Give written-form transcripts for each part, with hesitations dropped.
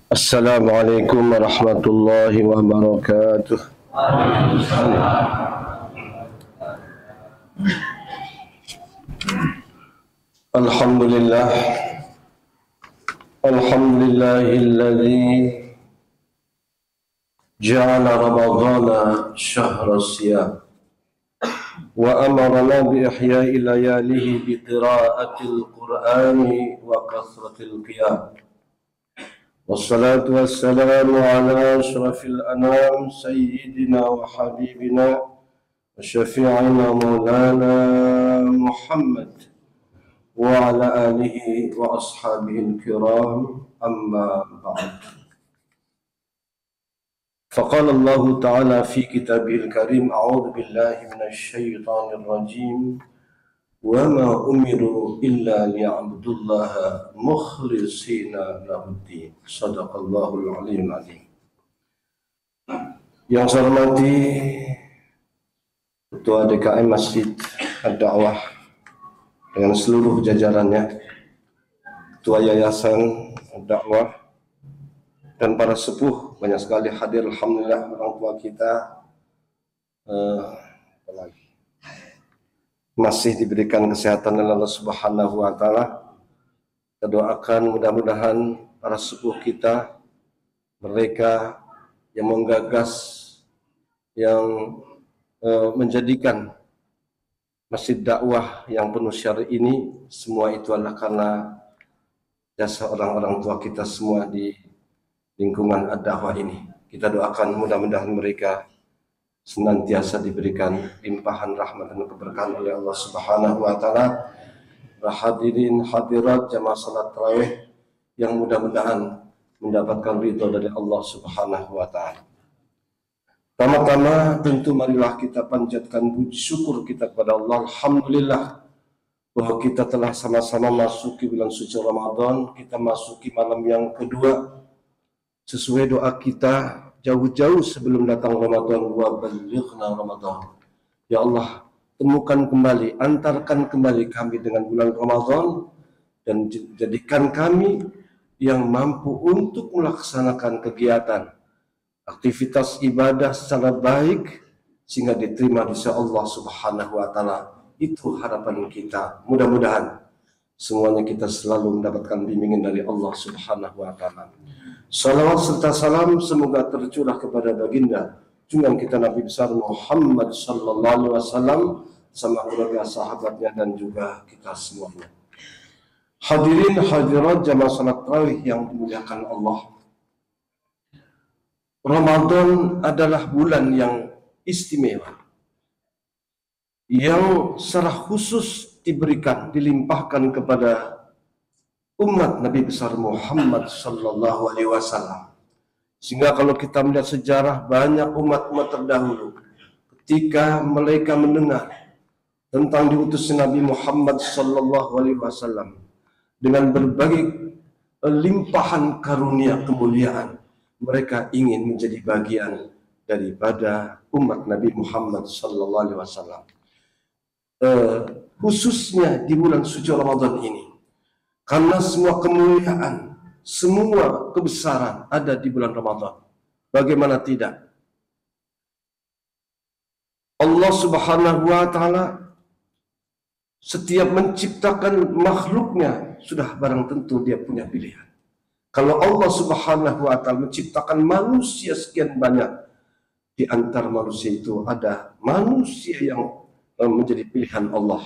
Assalamualaikum warahmatullahi wabarakatuh. Alhamdulillah, alhamdulillahilladzi ja'ala ramadhana syahra siyam wa amarna bi ihya'i layalihi bi qira'atil qur'ani wa kasratil qiyam. Wassalatu wassalamu ala ashrafil anam sayyidina wa habibina wa syafi'ina maulana Muhammad wa ala alihi wa ashabihi kiram, amma ba'd. Faqala Allah ta'ala fi kitabihil karim, a'udzu billahi minasy syaithanir rajim, wa ma umiru illa liya'budullaha mukhlishina lahuddin. Shadaqallahul aliyyul azim. Yang saya hormati Ketua DKM Masjid Ad-Da'wah dengan seluruh jajarannya, Ketua Yayasan Ad-Da'wah, dan para sepuh, banyak sekali hadir, alhamdulillah, orang tua kita masih diberikan kesehatan oleh Allah Subhanahu wa taala. Kita doakan mudah-mudahan para sepuh kita, mereka yang menggagas, yang menjadikan masjid dakwah yang penuh syar'i ini, semua itu adalah karena jasa orang-orang tua kita semua di lingkungan ad-dakwah ini. Kita doakan mudah-mudahan mereka senantiasa diberikan limpahan rahmat dan keberkahan oleh Allah Subhanahu wa taala. Hadirin hadirat jamaah salat tarawih yang mudah-mudahan mendapatkan ridha dari Allah Subhanahu wa taala. Pertama-tama tentu marilah kita panjatkan puji syukur kita kepada Allah. Alhamdulillah bahwa kita telah sama-sama masuki bulan suci Ramadan. Kita masuki malam yang kedua sesuai doa kita jauh-jauh sebelum datang Ramadan, wa balighna Ramadan. Ya Allah, temukan kembali, antarkan kembali kami dengan bulan Ramadan, dan jadikan kami yang mampu untuk melaksanakan kegiatan aktivitas ibadah secara baik sehingga diterima di sisi Allah Subhanahu wa taala. Itu harapan kita. Mudah-mudahan semuanya kita selalu mendapatkan bimbingan dari Allah Subhanahu wa taala. Salawat serta salam semoga tercurah kepada baginda junjungan kita Nabi besar Muhammad sallallahu alaihi wasallam, sama keluarga, sahabatnya, dan juga kita semuanya. Hadirin hadirat jamaah salat tarawih yang dimuliakan Allah. Ramadan adalah bulan yang istimewa, yang secara khusus diberikan, dilimpahkan kepada umat Nabi besar Muhammad sallallahu alaihi wasallam. Sehingga kalau kita melihat sejarah, banyak umat-umat terdahulu ketika mereka mendengar tentang diutusnya Nabi Muhammad sallallahu alaihi wasallam dengan berbagai limpahan karunia kemuliaan, mereka ingin menjadi bagian daripada umat Nabi Muhammad sallallahu alaihi wasallam. Khususnya di bulan suci Ramadan ini, karena semua kemuliaan, semua kebesaran ada di bulan Ramadan. Bagaimana tidak? Allah Subhanahu wa taala setiap menciptakan makhluknya sudah barang tentu dia punya pilihan. Kalau Allah Subhanahu wa taala menciptakan manusia sekian banyak, di antara manusia itu ada manusia yang menjadi pilihan Allah.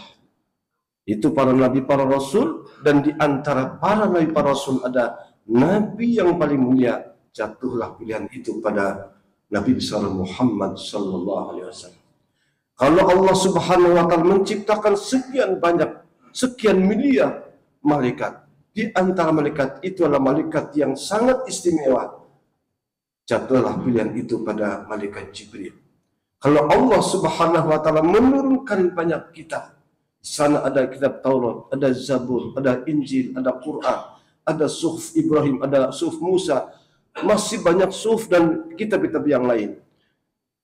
Itu para nabi, para rasul, dan di antara para nabi, para rasul ada nabi yang paling mulia. Jatuhlah pilihan itu pada Nabi besar Muhammad sallallahu alaihi wasallam. Kalau Allah Subhanahu wa taala menciptakan sekian banyak, sekian miliar malaikat, di antara malaikat itu adalah malaikat yang sangat istimewa, jatuhlah pilihan itu pada malaikat Jibril. Kalau Allah Subhanahu wa taala menurunkan banyak kitab, di sana ada kitab Taurat, ada Zabur, ada Injil, ada Quran, ada Suhuf Ibrahim, ada Suhuf Musa, masih banyak suhuf dan kitab-kitab yang lain.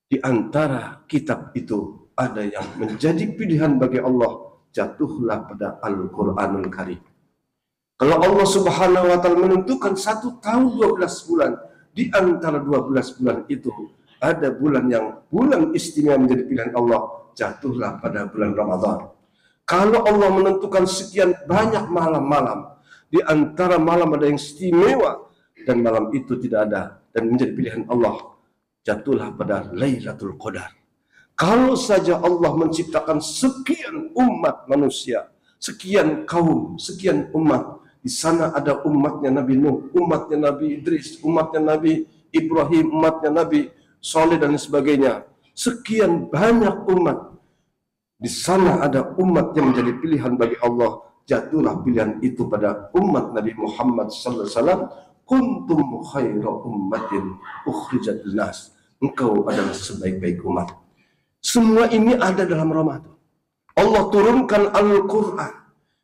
Di antara kitab itu ada yang menjadi pilihan bagi Allah, jatuhlah pada Al-Quranul Karim. Kalau Allah Subhanahu wa taala menentukan 1 tahun 12 bulan, di antara 12 bulan itu ada bulan yang bulan istimewa menjadi pilihan Allah, jatuhlah pada bulan Ramadan. Kalau Allah menentukan sekian banyak malam-malam, di antara malam ada yang istimewa dan malam itu tidak ada dan menjadi pilihan Allah, jatuhlah pada Lailatul Qadar. Kalau saja Allah menciptakan sekian umat manusia, sekian kaum, sekian umat, di sana ada umatnya Nabi Nuh, umatnya Nabi Idris, umatnya Nabi Ibrahim, umatnya Nabi Saleh dan sebagainya. Sekian banyak umat. Di sana ada umat yang menjadi pilihan bagi Allah. Jatuhlah pilihan itu pada umat Nabi Muhammad sallallahu alaihi wasallam. Kuntum khaira ummatin ukhrijat linnas. Engkau adalah sebaik-baik umat. Semua ini ada dalam Ramadan. Allah turunkan Al-Quran,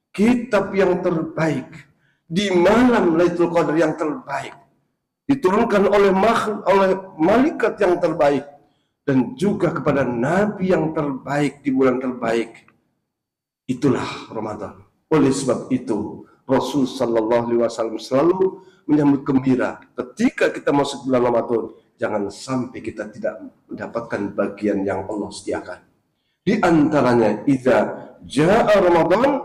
kitab yang terbaik, di malam Lailatul Qadar yang terbaik, diturunkan oleh malaikat yang terbaik, dan juga kepada Nabi yang terbaik di bulan terbaik. Itulah Ramadan. Oleh sebab itu, Rasul Sallallahu Alaihi Wasallam selalu menyambut gembira ketika kita masuk bulan Ramadan. Jangan sampai kita tidak mendapatkan bagian yang Allah sediakan. Di antaranya, idza jaa Ramadan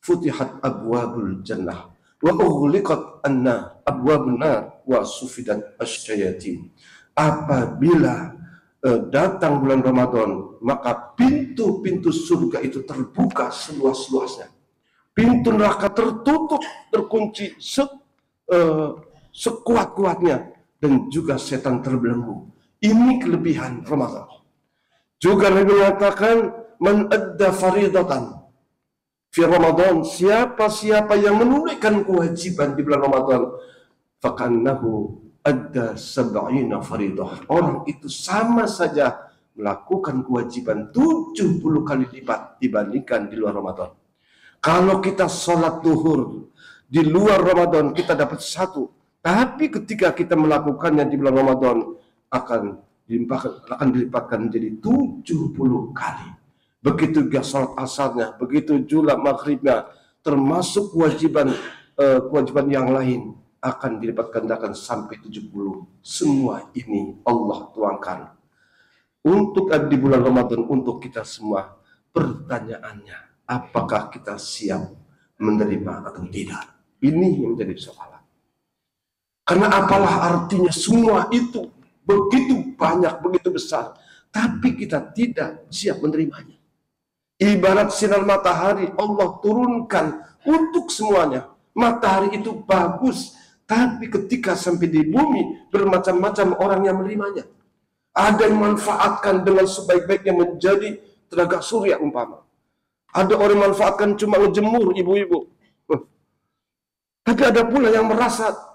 futihat abwabul jannah wa ughliqat abwabun nar wa sufidat asyayatin. Apabila datang bulan Ramadan, maka pintu-pintu surga itu terbuka seluas-luasnya. Pintu neraka tertutup, terkunci sekuat-kuatnya, dan juga setan terbelenggu. Ini kelebihan Ramadan. Juga Nabi mengatakan, man adda faridatan fi Ramadan, siapa-siapa yang menunaikan kewajiban di bulan Ramadan, fakannahu adda sab'ina faridah. Orang itu sama saja melakukan kewajiban 70 kali lipat dibandingkan di luar Ramadan. Kalau kita sholat duhur di luar Ramadan, kita dapat 1. Tapi ketika kita melakukannya di bulan Ramadan, akan dilipatkan menjadi 70 kali. Begitu juga salat asarnya, begitu juga maghribnya, termasuk kewajiban yang lain akan dilipatkan sampai 70. Semua ini Allah tuangkan untuk di bulan Ramadan untuk kita semua. Pertanyaannya, apakah kita siap menerima atau tidak? Ini yang menjadi soalan. Karena apalah artinya semua itu begitu banyak, begitu besar, tapi kita tidak siap menerimanya. Ibarat sinar matahari, Allah turunkan untuk semuanya. Matahari itu bagus, tapi ketika sampai di bumi, bermacam-macam orang yang menerimanya. Ada yang manfaatkan dengan sebaik-baiknya menjadi tenaga surya umpama. Ada orang yang manfaatkan cuma ngejemur ibu-ibu. Tapi ada pula yang merasa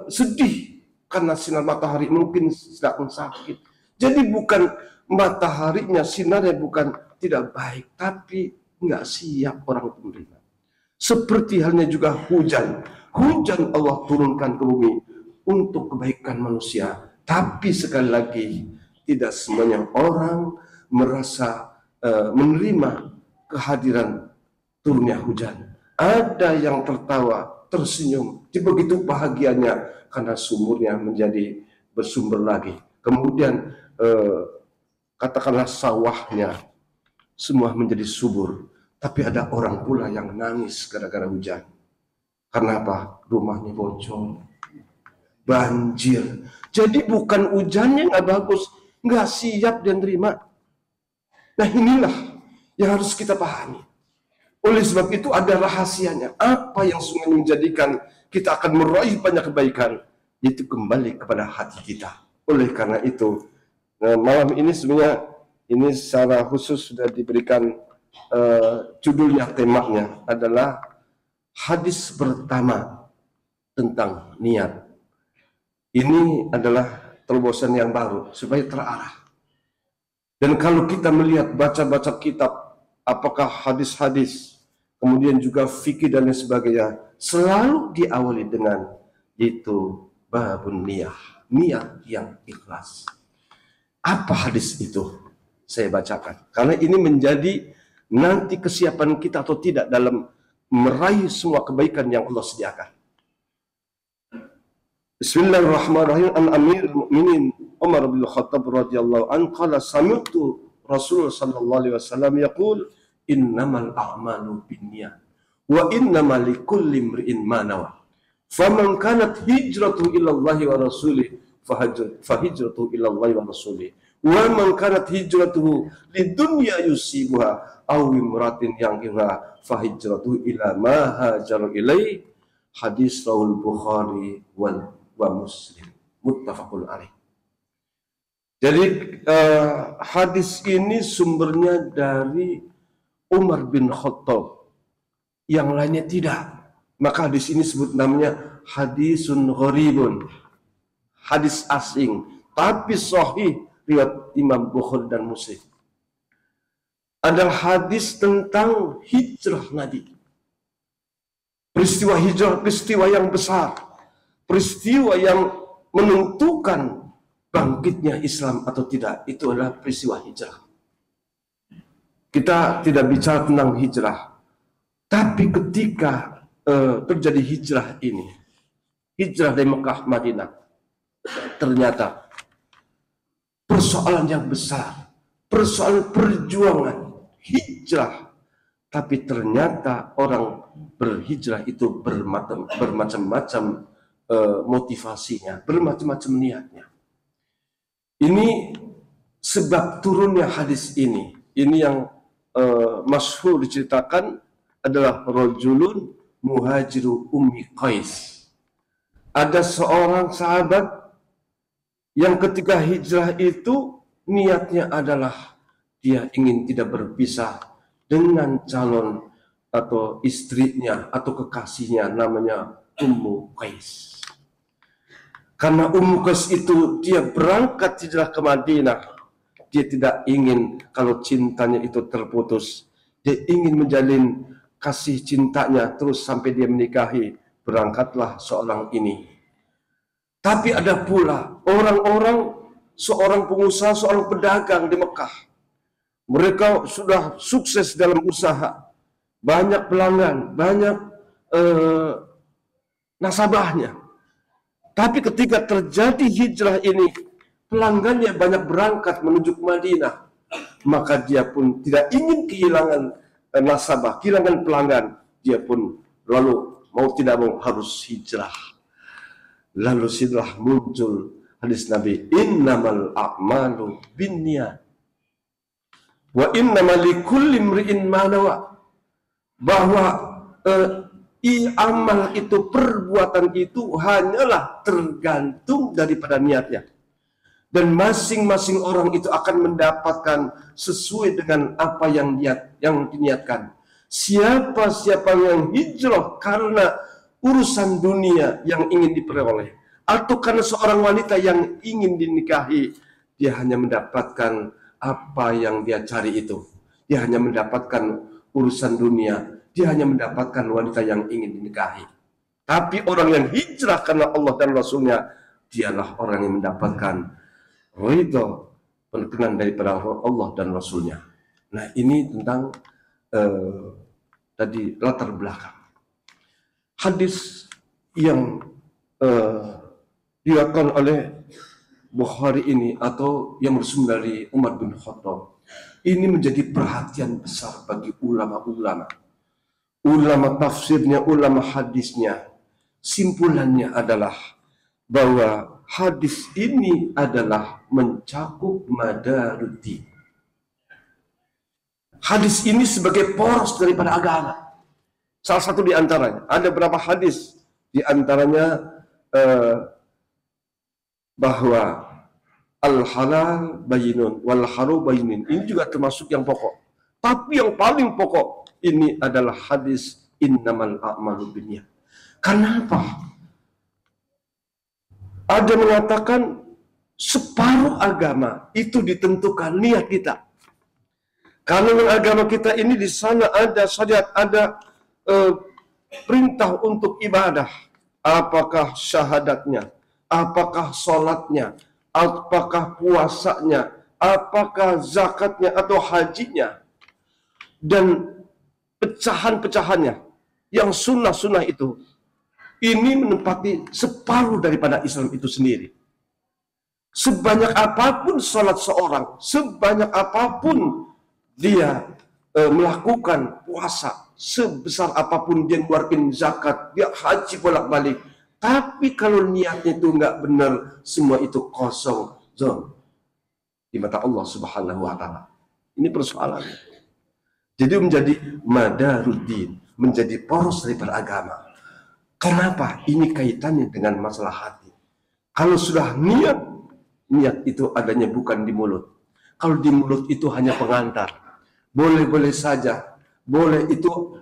sedih karena sinar matahari, mungkin sedang sakit. Jadi bukan mataharinya, sinarnya bukan tidak baik, tapi nggak siap orang itu menerima. Seperti halnya juga hujan. Hujan Allah turunkan ke bumi untuk kebaikan manusia. Tapi sekali lagi, tidak semuanya orang merasa menerima kehadiran turunnya hujan. Ada yang tertawa, tersenyum, begitu bahagianya karena sumurnya menjadi bersumber lagi. Kemudian katakanlah sawahnya semua menjadi subur. Tapi ada orang pula yang nangis gara-gara hujan. Karena apa? Rumahnya bocor, banjir. Jadi bukan hujannya nggak bagus, nggak siap dan terima. Nah inilah yang harus kita pahami. Oleh sebab itu ada rahasianya. Apa yang sungguh menjadikan kita akan meraih banyak kebaikan, yaitu kembali kepada hati kita. Oleh karena itu, malam ini sebenarnya ini secara khusus sudah diberikan judulnya, temanya adalah hadis pertama tentang niat. Ini adalah terobosan yang baru supaya terarah. Dan kalau kita melihat baca-baca kitab, apakah hadis-hadis, kemudian juga fikih dan lain sebagainya, selalu diawali dengan itu babun niat, niat yang ikhlas. Apa hadis itu? Saya bacakan. Karena ini menjadi nanti kesiapan kita atau tidak dalam meraih semua kebaikan yang Allah sediakan. Bismillahirrahmanirrahim. An Amirul Mukminin Umar bin Khattab radhiyallahu anhu qala sami'tu Rasul sallallahu alaihi wasallam yaqul innamal a'malu binniyat wa innamal likulli imri'in ma nawa. Faman kanat hijratuhu ila Allah wa rasulih fahijratuhu ila Allah wa rasulih. Wa man kanat hijratuhu lidunya yusibuha aw imratin yankiha fahijratuhu ila ma hajara ilaih. Hadis rawal Bukhari wa Muslim muttafaqun alaih. Jadi hadis ini sumbernya dari Umar bin Khattab, yang lainnya tidak. Maka hadis ini sebut namanya hadisun gharibun, hadis asing, tapi sahih riwayat Imam Bukhari dan Muslim. Adalah hadis tentang hijrah Nabi. Peristiwa hijrah, peristiwa yang besar, peristiwa yang menentukan bangkitnya Islam atau tidak, itu adalah peristiwa hijrah. Kita tidak bicara tentang hijrah, tapi ketika terjadi hijrah ini, hijrah dari Mekah Madinah, ternyata persoalan yang besar, persoalan perjuangan hijrah, tapi ternyata orang berhijrah itu bermacam-macam motivasinya, bermacam-macam niatnya. Ini sebab turunnya hadis ini. Ini yang masyhur diceritakan adalah rajulun muhajiru Ummi Qais. Ada seorang sahabat yang ketika hijrah itu niatnya adalah dia ingin tidak berpisah dengan calon atau istrinya atau kekasihnya namanya Ummu Qais. Karena Ummu Qais itu dia berangkat hijrah ke Madinah, dia tidak ingin kalau cintanya itu terputus. Dia ingin menjalin kasih cintanya terus sampai dia menikahi. Berangkatlah seorang ini. Tapi ada pula orang-orang, seorang pengusaha, seorang pedagang di Mekah. Mereka sudah sukses dalam usaha. Banyak pelanggan, banyak nasabahnya. Tapi ketika terjadi hijrah ini, pelanggannya banyak berangkat menuju ke Madinah. Maka dia pun tidak ingin kehilangan nasabah, kehilangan pelanggan. Dia pun lalu mau tidak mau harus hijrah. Lalu setelah muncul hadis Nabi, innamal a'malu binniyat wa innamal likulli imri'in ma nawa. Bahwa amal itu, perbuatan itu hanyalah tergantung daripada niatnya. Dan masing-masing orang itu akan mendapatkan sesuai dengan apa yang diniatkan. Siapa-siapa yang hijrah karena urusan dunia yang ingin diperoleh, atau karena seorang wanita yang ingin dinikahi, dia hanya mendapatkan apa yang dia cari itu. Dia hanya mendapatkan urusan dunia. Dia hanya mendapatkan wanita yang ingin dinikahi. Tapi orang yang hijrah karena Allah dan Rasulnya, dialah orang yang mendapatkan ridha, perkenan daripada Allah dan Rasulnya. Nah, ini tentang tadi latar belakang. Hadis yang diriwayatkan oleh Bukhari ini atau yang bersumber dari Umar bin Khattab, ini menjadi perhatian besar bagi ulama-ulama. Ulama tafsirnya, ulama hadisnya. Simpulannya adalah bahwa hadis ini adalah mencakup madaruddin. Hadis ini sebagai poros daripada agama. Salah satu di antaranya, ada beberapa hadis di antaranya bahwa al-halal bayinun wal haram bayinin. Ini juga termasuk yang pokok. Tapi yang paling pokok ini adalah hadis innamal a'malu binniyat. Kenapa? Ada mengatakan separuh agama itu ditentukan niat kita. Karena agama kita ini di sana ada syariat, ada perintah untuk ibadah. Apakah syahadatnya, apakah sholatnya, apakah puasanya, apakah zakatnya atau hajinya, dan pecahan-pecahannya. yang sunnah-sunnah itu, ini menempati separuh daripada Islam itu sendiri. Sebanyak apapun sholat seorang, sebanyak apapun dia melakukan puasa, sebesar apapun dia keluarkan zakat, dia haji bolak-balik, tapi kalau niatnya itu nggak benar, semua itu kosong, zon di mata Allah Subhanahu wa Ta'ala. Ini persoalannya. Jadi menjadi madaruddin, menjadi poros daripada agama. Kenapa? Ini kaitannya dengan masalah hati. Kalau sudah niat itu adanya bukan di mulut. Kalau di mulut itu hanya pengantar. Boleh-boleh saja. Boleh itu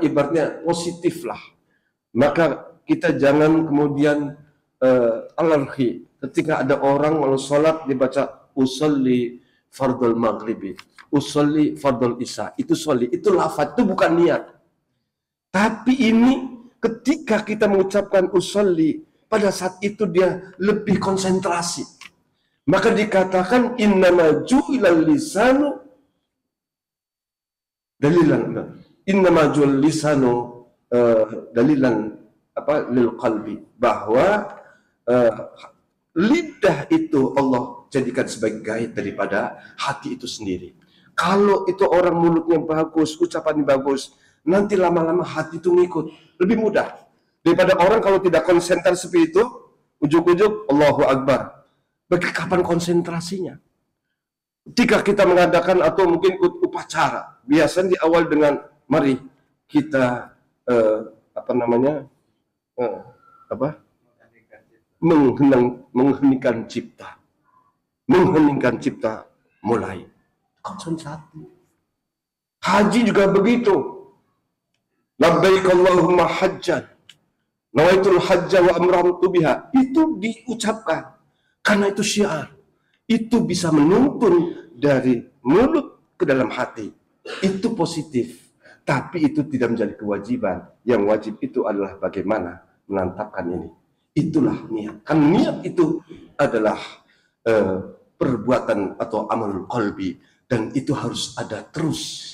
ibaratnya positif lah. Maka kita jangan kemudian alergi. Ketika ada orang kalau sholat dibaca usolli fardul maghribi, usolli fardul isya, itu sholli, itu lafaz, itu bukan niat. Tapi ini ketika kita mengucapkan usolli, pada saat itu dia lebih konsentrasi. Maka dikatakan innama ju'ilal lisanu dalilan, innama ju'il lisanu dalilan lil qalbi, bahwa lidah itu Allah jadikan sebagai guide daripada hati itu sendiri. Kalau itu orang mulutnya bagus, ucapannya bagus, nanti lama-lama hati itu ngikut. Lebih mudah daripada orang kalau tidak konsentrasi seperti itu, ujuk-ujuk Allahu Akbar. Bagi kapan konsentrasinya? Jika kita mengadakan atau mungkin ikut upacara, biasanya di awal dengan mari kita mengheningkan cipta. Mengheningkan cipta mulai konsentrasi. Haji juga begitu. Labbaik Allahumma hajjan, nawaitul hajja wa amramtu biha. Itu diucapkan karena itu syiar. Itu bisa menuntun dari mulut ke dalam hati. Itu positif. Tapi itu tidak menjadi kewajiban. Yang wajib itu adalah bagaimana menantapkan ini. Itulah niat. Kan niat itu adalah perbuatan atau amal qalbi, dan itu harus ada terus.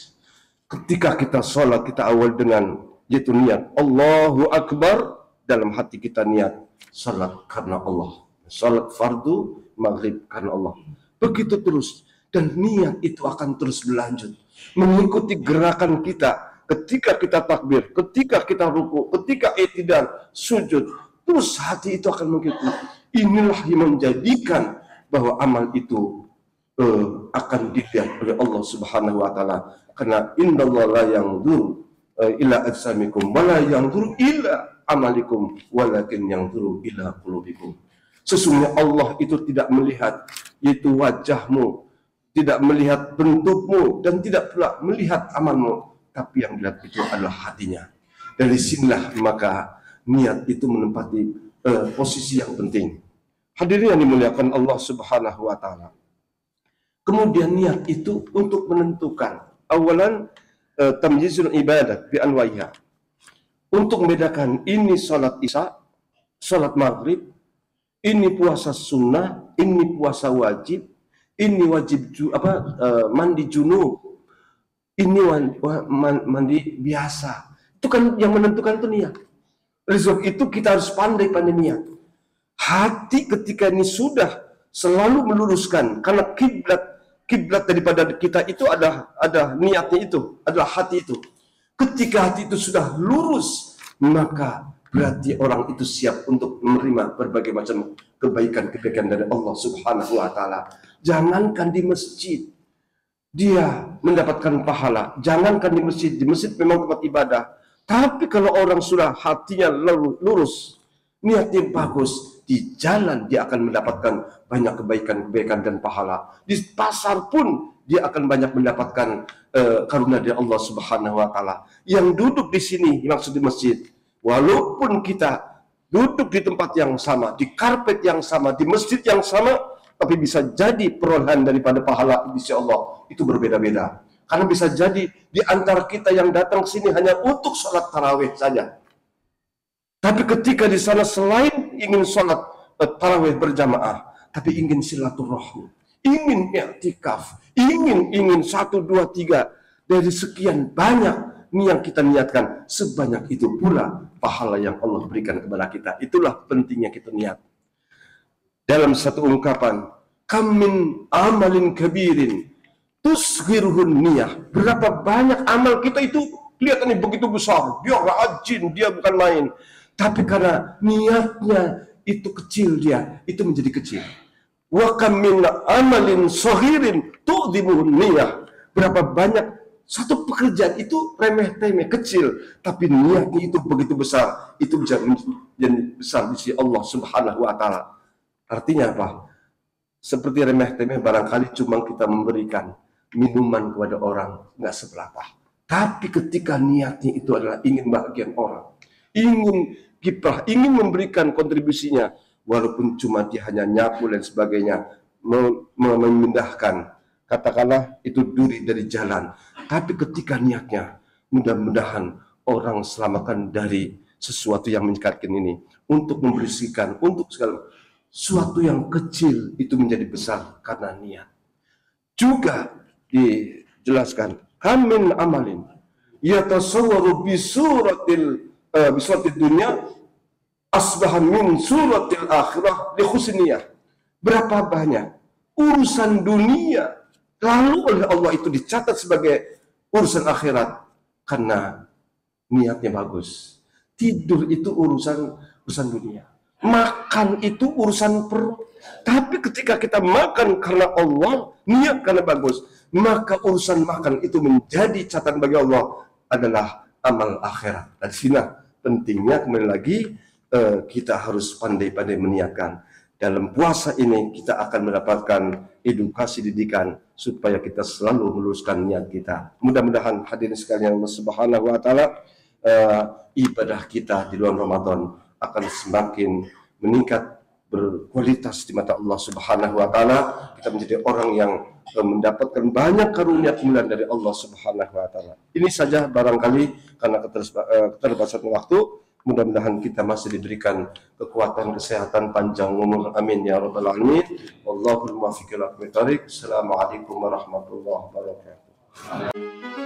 Ketika kita sholat, kita awal dengan yaitu niat Allahu Akbar, dalam hati kita niat sholat karena Allah, sholat fardu maghrib karena Allah, begitu terus. Dan niat itu akan terus berlanjut mengikuti gerakan kita ketika kita takbir, ketika kita ruku, ketika i'tidal, sujud, terus hati itu akan mengikuti. Inilah yang menjadikan bahwa amal itu akan dilihat oleh Allah Subhanahu wa Ta'ala. Karena innallaha la yanzuru ila ajsamikum wa la yanzuru ila amalikum walakin yanzuru ila qulubikum. Sesungguhnya Allah itu tidak melihat yaitu wajahmu, tidak melihat bentukmu, dan tidak pula melihat amalmu, tapi yang dilihat itu adalah hatinya. Dari sinilah maka niat itu menempati posisi yang penting. Hadirin yang dimuliakan Allah Subhanahu wa Ta'ala. Kemudian niat itu untuk menentukan awalan tamyizul ibadah bi anwaiha. Untuk membedakan ini salat isya, salat maghrib, ini puasa sunnah, ini puasa wajib, ini wajib mandi junub, ini mandi biasa. Itu kan yang menentukan itu niat. Oleh sebab itu kita harus pandai-pandai niat. Hati ketika ini sudah selalu meluruskan, karena kiblat daripada kita itu ada niatnya itu, adalah hati itu. Ketika hati itu sudah lurus, maka berarti orang itu siap untuk menerima berbagai macam kebaikan-kebaikan dari Allah Subhanahu wa Ta'ala. Jangankan di masjid dia mendapatkan pahala, jangankan di masjid memang tempat ibadah. Tapi kalau orang sudah hatinya lurus, niatnya bagus, di jalan dia akan mendapatkan banyak kebaikan-kebaikan dan pahala. Di pasar pun dia akan banyak mendapatkan karunia dari Allah Subhanahu wa Ta'ala. Yang duduk di sini, maksud di masjid, walaupun kita duduk di tempat yang sama, di karpet yang sama, di masjid yang sama, tapi bisa jadi perolehan daripada pahala di sisi Allah itu berbeda-beda. Karena bisa jadi di antara kita yang datang ke sini hanya untuk sholat tarawih saja. Tapi ketika di sana selain ingin sholat tarawih berjamaah, tapi ingin silaturahmi, ingin i'tikaf, ingin 1, 2, 3 dari sekian banyak yang kita niatkan, sebanyak itu pula pahala yang Allah berikan kepada kita. Itulah pentingnya kita niat. Dalam satu ungkapan, kam min amalin kabirin tusghirhun niyah. Berapa banyak amal kita itu kelihatannya begitu besar, dia rajin, dia bukan main, tapi karena niatnya itu kecil, dia itu menjadi kecil. Wa kam min amalin saghirin tu'dhibuhun niyah. Berapa banyak satu pekerjaan itu remeh-temeh, kecil, tapi niatnya itu begitu besar, itu bisa menjadi besar di sisi Allah Subhanahu wa taala. Artinya apa? Seperti remeh-temeh barangkali cuma kita memberikan minuman kepada orang, nggak seberapa. Tapi ketika niatnya itu adalah ingin bahagian orang, ingin kiprah, ingin memberikan kontribusinya, walaupun cuma dia hanya nyapu dan sebagainya, memindahkan, katakanlah itu duri dari jalan. Tapi ketika niatnya, mudah-mudahan orang selamatkan dari sesuatu yang menyekatkan ini, untuk membersihkan, untuk segala sesuatu yang kecil itu menjadi besar karena niat. Juga dijelaskan, kamin amalin yatasawwaru bisuratil dunya asbahan min suratil akhirah li husniyah. Berapa banyak urusan dunia lalu oleh Allah itu dicatat sebagai urusan akhirat karena niatnya bagus. Tidur itu urusan dunia. Makan itu urusan perut. Tapi ketika kita makan karena Allah, niat karena bagus, maka urusan makan itu menjadi catatan bagi Allah adalah amal akhirat. Dan sini pentingnya kembali lagi kita harus pandai-pandai meniatkan. Dalam puasa ini kita akan mendapatkan edukasi didikan supaya kita selalu meluruskan niat kita. Mudah-mudahan hadirin sekalian Subhanahu wa taala, ibadah kita di bulan Ramadan akan semakin meningkat, berkualitas di mata Allah Subhanahu wa taala. Kita menjadi orang yang mendapatkan banyak karunia kemuliaan dari Allah Subhanahu wa taala. Ini saja barangkali karena keterbatasan waktu. Mudah-mudahan kita masih diberikan kekuatan, kesehatan, panjang umur. Amin ya rabbal alamin. Wallahul muwaffiq ila aqwamit thoriq. Assalamualaikum warahmatullahi wabarakatuh.